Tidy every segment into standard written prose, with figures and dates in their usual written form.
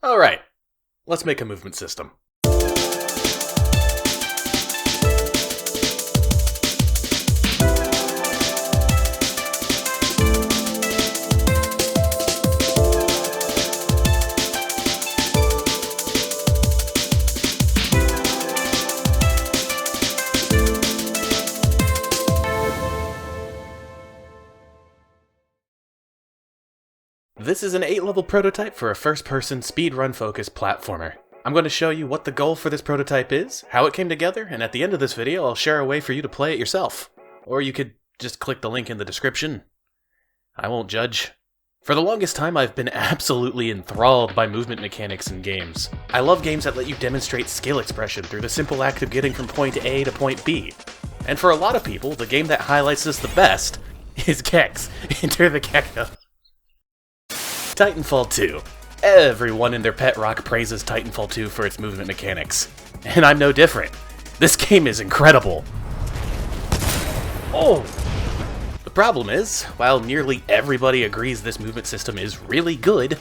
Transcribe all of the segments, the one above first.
Alright, let's make a movement system. This is an 8-level prototype for a first-person speedrun-focused platformer. I'm going to show you what the goal for this prototype is, how it came together, and at the end of this video I'll share a way for you to play it yourself. Or you could just click the link in the description. I won't judge. For the longest time I've been absolutely enthralled by movement mechanics in games. I love games that let you demonstrate skill expression through the simple act of getting from point A to point B. And for a lot of people, the game that highlights this the best is Gex, Enter the Gecko. Titanfall 2. Everyone and their pet rock praises Titanfall 2 for its movement mechanics. And I'm no different. This game is incredible. Oh! The problem is, while nearly everybody agrees this movement system is really good,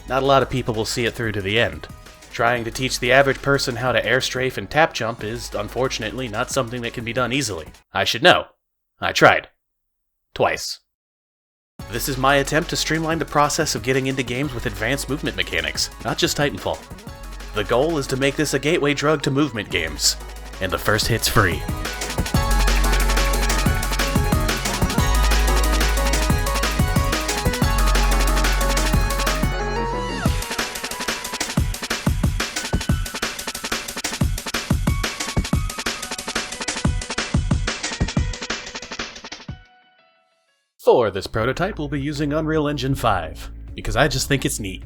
not a lot of people will see it through to the end. Trying to teach the average person how to air strafe and tap jump is, unfortunately, not something that can be done easily. I should know. I tried. Twice. This is my attempt to streamline the process of getting into games with advanced movement mechanics, not just Titanfall. The goal is to make this a gateway drug to movement games, and the first hit's free. For this prototype, we'll be using Unreal Engine 5, because I just think it's neat.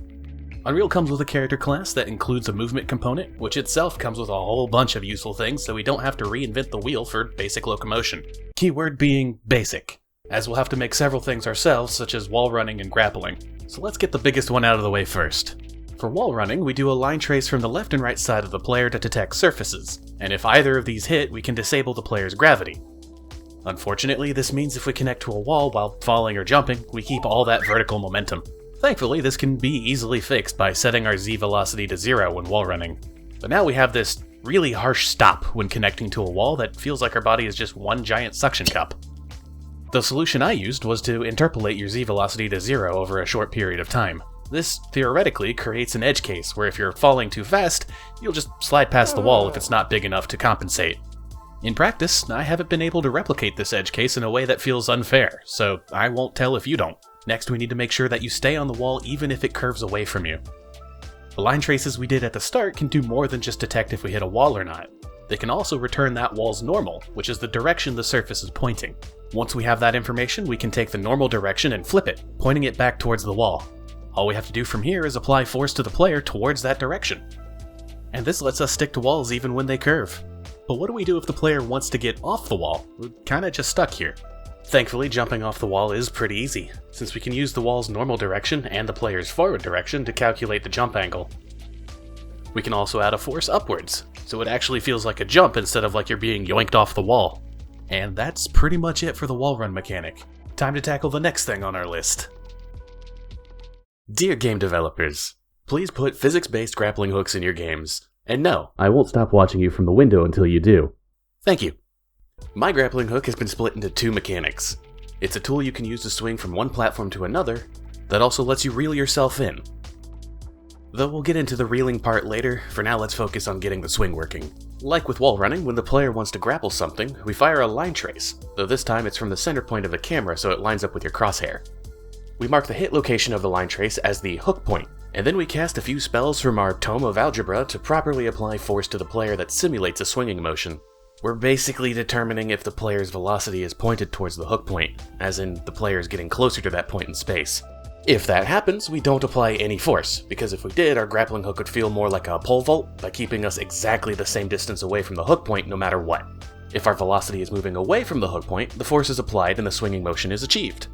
Unreal comes with a character class that includes a movement component, which itself comes with a whole bunch of useful things, so we don't have to reinvent the wheel for basic locomotion. Keyword being basic, as we'll have to make several things ourselves, such as wall running and grappling. So let's get the biggest one out of the way first. For wall running, we do a line trace from the left and right side of the player to detect surfaces, and if either of these hit, we can disable the player's gravity. Unfortunately, this means if we connect to a wall while falling or jumping, we keep all that vertical momentum. Thankfully, this can be easily fixed by setting our Z velocity to 0 when wall running. But now we have this really harsh stop when connecting to a wall that feels like our body is just one giant suction cup. The solution I used was to interpolate your Z velocity to 0 over a short period of time. This theoretically creates an edge case where if you're falling too fast, you'll just slide past the wall if it's not big enough to compensate. In practice, I haven't been able to replicate this edge case in a way that feels unfair, so I won't tell if you don't. Next, we need to make sure that you stay on the wall even if it curves away from you. The line traces we did at the start can do more than just detect if we hit a wall or not. They can also return that wall's normal, which is the direction the surface is pointing. Once we have that information, we can take the normal direction and flip it, pointing it back towards the wall. All we have to do from here is apply force to the player towards that direction. And this lets us stick to walls even when they curve. But what do we do if the player wants to get off the wall? We're kinda just stuck here. Thankfully, jumping off the wall is pretty easy, since we can use the wall's normal direction and the player's forward direction to calculate the jump angle. We can also add a force upwards, so it actually feels like a jump instead of like you're being yoinked off the wall. And that's pretty much it for the wall run mechanic. Time to tackle the next thing on our list. Dear game developers, please put physics-based grappling hooks in your games. And no, I won't stop watching you from the window until you do. Thank you. My grappling hook has been split into two mechanics. It's a tool you can use to swing from one platform to another, that also lets you reel yourself in. Though we'll get into the reeling part later, for now let's focus on getting the swing working. Like with wall running, when the player wants to grapple something, we fire a line trace, though this time it's from the center point of the camera so it lines up with your crosshair. We mark the hit location of the line trace as the hook point, and then we cast a few spells from our Tome of Algebra to properly apply force to the player that simulates a swinging motion. We're basically determining if the player's velocity is pointed towards the hook point, as in the player is getting closer to that point in space. If that happens, we don't apply any force, because if we did, our grappling hook would feel more like a pole vault by keeping us exactly the same distance away from the hook point no matter what. If our velocity is moving away from the hook point, the force is applied and the swinging motion is achieved.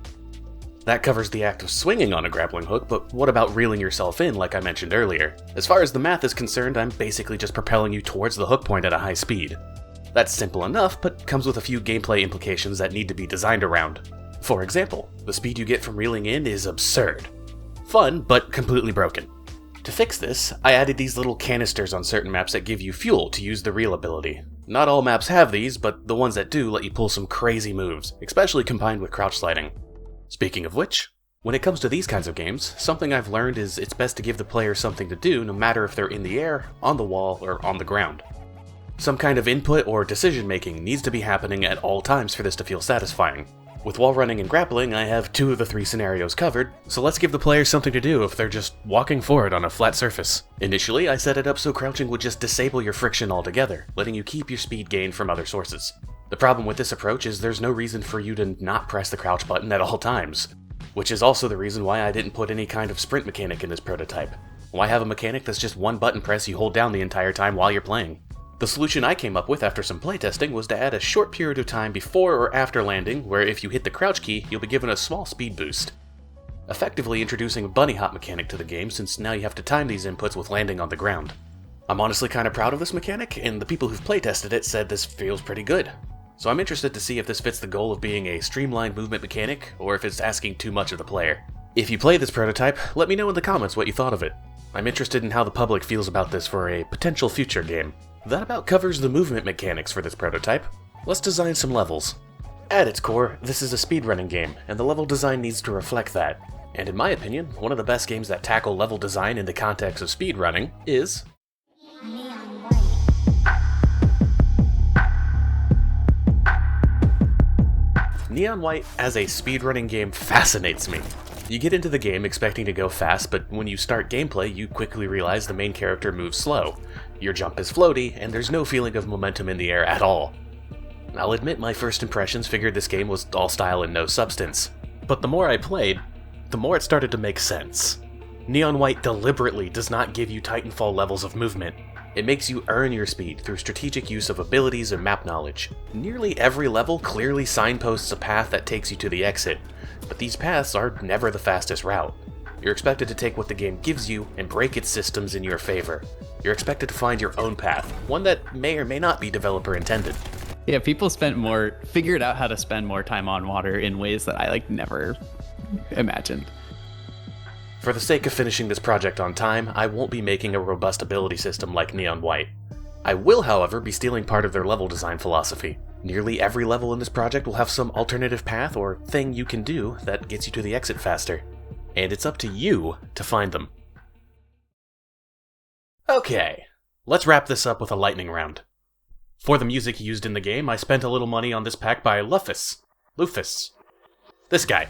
That covers the act of swinging on a grappling hook, but what about reeling yourself in like I mentioned earlier? As far as the math is concerned, I'm basically just propelling you towards the hook point at a high speed. That's simple enough, but comes with a few gameplay implications that need to be designed around. For example, the speed you get from reeling in is absurd. Fun, but completely broken. To fix this, I added these little canisters on certain maps that give you fuel to use the reel ability. Not all maps have these, but the ones that do let you pull some crazy moves, especially combined with crouch sliding. Speaking of which, when it comes to these kinds of games, something I've learned is it's best to give the player something to do no matter if they're in the air, on the wall, or on the ground. Some kind of input or decision making needs to be happening at all times for this to feel satisfying. With wall running and grappling, I have 2 of the 3 scenarios covered, so let's give the player something to do if they're just walking forward on a flat surface. Initially, I set it up so crouching would just disable your friction altogether, letting you keep your speed gain from other sources. The problem with this approach is there's no reason for you to not press the crouch button at all times, which is also the reason why I didn't put any kind of sprint mechanic in this prototype. Why have a mechanic that's just one button press you hold down the entire time while you're playing? The solution I came up with after some playtesting was to add a short period of time before or after landing where if you hit the crouch key, you'll be given a small speed boost. Effectively introducing a bunny hop mechanic to the game since now you have to time these inputs with landing on the ground. I'm honestly kind of proud of this mechanic, and the people who've playtested it said this feels pretty good. So I'm interested to see if this fits the goal of being a streamlined movement mechanic, or if it's asking too much of the player. If you play this prototype, let me know in the comments what you thought of it. I'm interested in how the public feels about this for a potential future game. That about covers the movement mechanics for this prototype. Let's design some levels. At its core, this is a speedrunning game, and the level design needs to reflect that. And in my opinion, one of the best games that tackle level design in the context of speedrunning is Neon White as a speedrunning game fascinates me. You get into the game expecting to go fast, but when you start gameplay, you quickly realize the main character moves slow. Your jump is floaty, and there's no feeling of momentum in the air at all. I'll admit my first impressions figured this game was all style and no substance, but the more I played, the more it started to make sense. Neon White deliberately does not give you Titanfall levels of movement. It makes you earn your speed through strategic use of abilities and map knowledge. Nearly every level clearly signposts a path that takes you to the exit, but these paths are never the fastest route. You're expected to take what the game gives you and break its systems in your favor. You're expected to find your own path, one that may or may not be developer intended. Yeah, people figured out how to spend more time on water in ways that I never imagined. For the sake of finishing this project on time, I won't be making a robust ability system like Neon White. I will, however, be stealing part of their level design philosophy. Nearly every level in this project will have some alternative path or thing you can do that gets you to the exit faster. And it's up to you to find them. Okay, let's wrap this up with a lightning round. For the music used in the game, I spent a little money on this pack by Lufus. This guy.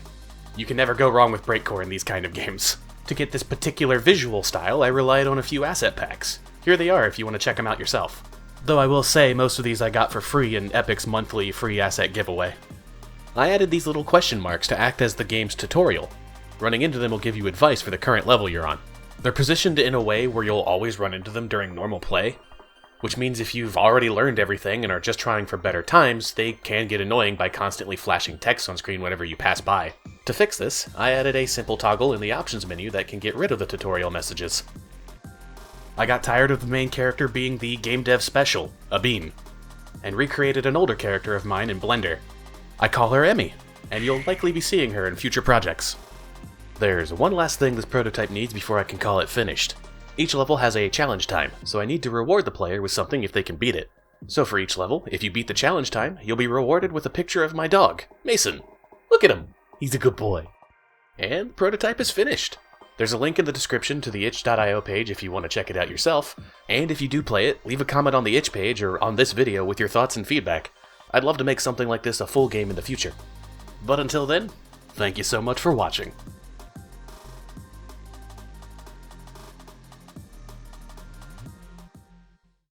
You can never go wrong with breakcore in these kind of games. To get this particular visual style, I relied on a few asset packs. Here they are if you want to check them out yourself. Though I will say most of these I got for free in Epic's monthly free asset giveaway. I added these little question marks to act as the game's tutorial. Running into them will give you advice for the current level you're on. They're positioned in a way where you'll always run into them during normal play, which means if you've already learned everything and are just trying for better times, they can get annoying by constantly flashing text on screen whenever you pass by. To fix this, I added a simple toggle in the options menu that can get rid of the tutorial messages. I got tired of the main character being the gamedev special, Abin, and recreated an older character of mine in Blender. I call her Emmy, and you'll likely be seeing her in future projects. There's one last thing this prototype needs before I can call it finished. Each level has a challenge time, so I need to reward the player with something if they can beat it. So for each level, if you beat the challenge time, you'll be rewarded with a picture of my dog, Mason. Look at him! He's a good boy. And the prototype is finished. There's a link in the description to the itch.io page if you want to check it out yourself, and if you do play it, leave a comment on the itch page or on this video with your thoughts and feedback. I'd love to make something like this a full game in the future. But until then, thank you so much for watching.